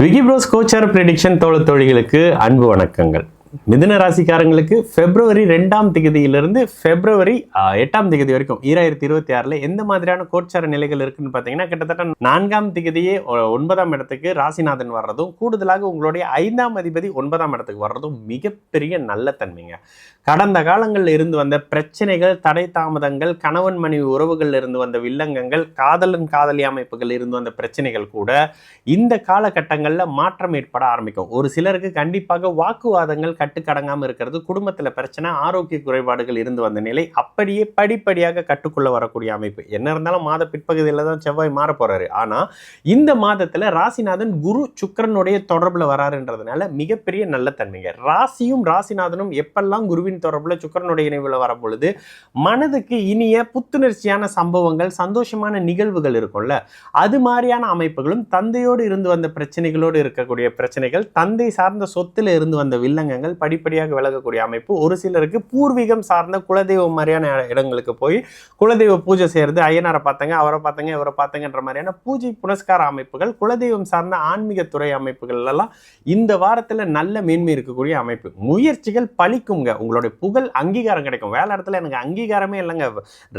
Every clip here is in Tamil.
விகி ப்ரோஸ் கோச்சார் ப்ரெடிக்ஷன் தோழிகளுக்கு அன்பு வணக்கங்கள். மிதுன ராசிக்காரங்களுக்கு பிப்ரவரி 2ஆம் தேதியிலிருந்து பிப்ரவரி 8ஆம் தேதி வரைக்கும் 2026 எந்த மாதிரியான கோச்சார நிலைகள் இருக்குன்னு பார்த்தீங்கன்னா, கிட்டத்தட்ட 4ஆம் தேதியே 9ஆம் இடத்துக்கு ராசிநாதன் வர்றதும், கூடுதலாக உங்களுடைய 5ஆம் அதிபதி 9ஆம் இடத்துக்கு வர்றதும் மிகப்பெரிய நல்ல தன்மைங்க. கடந்த காலங்களில் இருந்து வந்த பிரச்சனைகள், தடை தாமதங்கள், கணவன் மனைவி உறவுகள் இருந்து வந்த வில்லங்கங்கள், காதலன் காதலி அமைப்புகள் இருந்து வந்த பிரச்சனைகள் கூட இந்த காலகட்டங்களில் மாற்றம் ஏற்பட ஆரம்பிக்கும். ஒரு சிலருக்கு கண்டிப்பாக வாக்குவாதங்கள் கட்டுக்கடங்காமல் இருக்கிறது, குடும்பத்தில் பிரச்சனை, ஆரோக்கிய குறைபாடுகள் இருந்து வந்த நிலை அப்படியே படிப்படியாக கட்டுக்குள்ள வரக்கூடிய அமைப்பு. என்ன இருந்தாலும் மாத பிற்பகுதியில் தான் செவ்வாய் மாற போறாரு. ஆனா இந்த மாதத்துல ராசிநாதன் குரு சுக்கிரனுடைய தொடர்புல வராருன்றதுனால மிகப்பெரிய நல்ல தன்மைங்க. ராசியும் ராசிநாதனும் எப்பெல்லாம் குருவின் தொடர்புல சுக்கிரனுடைய இணைவுல வர பொழுது மனதுக்கு இனிய புத்துணர்ச்சியான சம்பவங்கள், சந்தோஷமான நிகழ்வுகள் இருக்கும்ல, அது மாதிரியான அமைப்புகளும், தந்தையோடு இருந்து வந்த பிரச்சனைகளோடு இருக்கக்கூடிய பிரச்சனைகள், தந்தை சார்ந்த சொத்துல இருந்து வந்த வில்லங்கங்கள் படிப்படியாக விலகக்கூடிய அமைப்பு. ஒரு சிலருக்கு பூர்வீகம் சார்ந்த குலதெய்வம் மாதிரியான இடங்களுக்கு போய் குலதெய்வ பூஜை செய்யறது, ஐயனாரை பார்த்தாங்க, அவரை பார்த்தாங்க, இவரை பார்த்தாங்கன்ற மாதிரியான பூஜை புனஸ்கார அமைப்புகள், குலதெய்வம் சார்ந்த ஆன்மீக துறை அமைப்புகள் எல்லாம் இந்த வாரத்துல நல்ல மேன்மை இருக்கக்கூடிய அமைப்பு. முயற்சிகள் பலிக்குங்க, உங்களுடைய புகழ் அங்கீகாரம் கிடைக்கும். வேலை இடத்துல எனக்கு அங்கீகாரமே இல்லைங்க,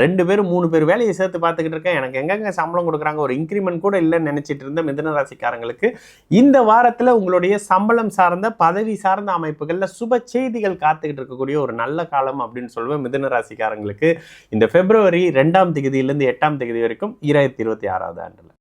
2 பேர் 3 பேர் வேலையை சேர்த்து பார்த்துக்கிட்டு இருக்கேன், எனக்கு எங்கெங்க சம்பளம் கொடுக்குறாங்க, ஒரு இன்க்ரிமெண்ட் கூட இல்லைன்னு நினைச்சிட்டு இருந்த மிதுன ராசிக்காரங்களுக்கு இந்த வாரத்துல உங்களுடைய சம்பளம் சார்ந்த பதவி சார்ந்த அமைப்புகள்ல சுப செய்திகள் காத்துக்கிட்டு இருக்கக்கூடிய ஒரு நல்ல காலம் அப்படின்னு சொல்லுவேன் மிதுன ராசிக்காரங்களுக்கு இந்த பிப்ரவரி 2ஆம் தேதியிலிருந்து 8ஆம் தேதி வரைக்கும் 2026 ஆண்டுல.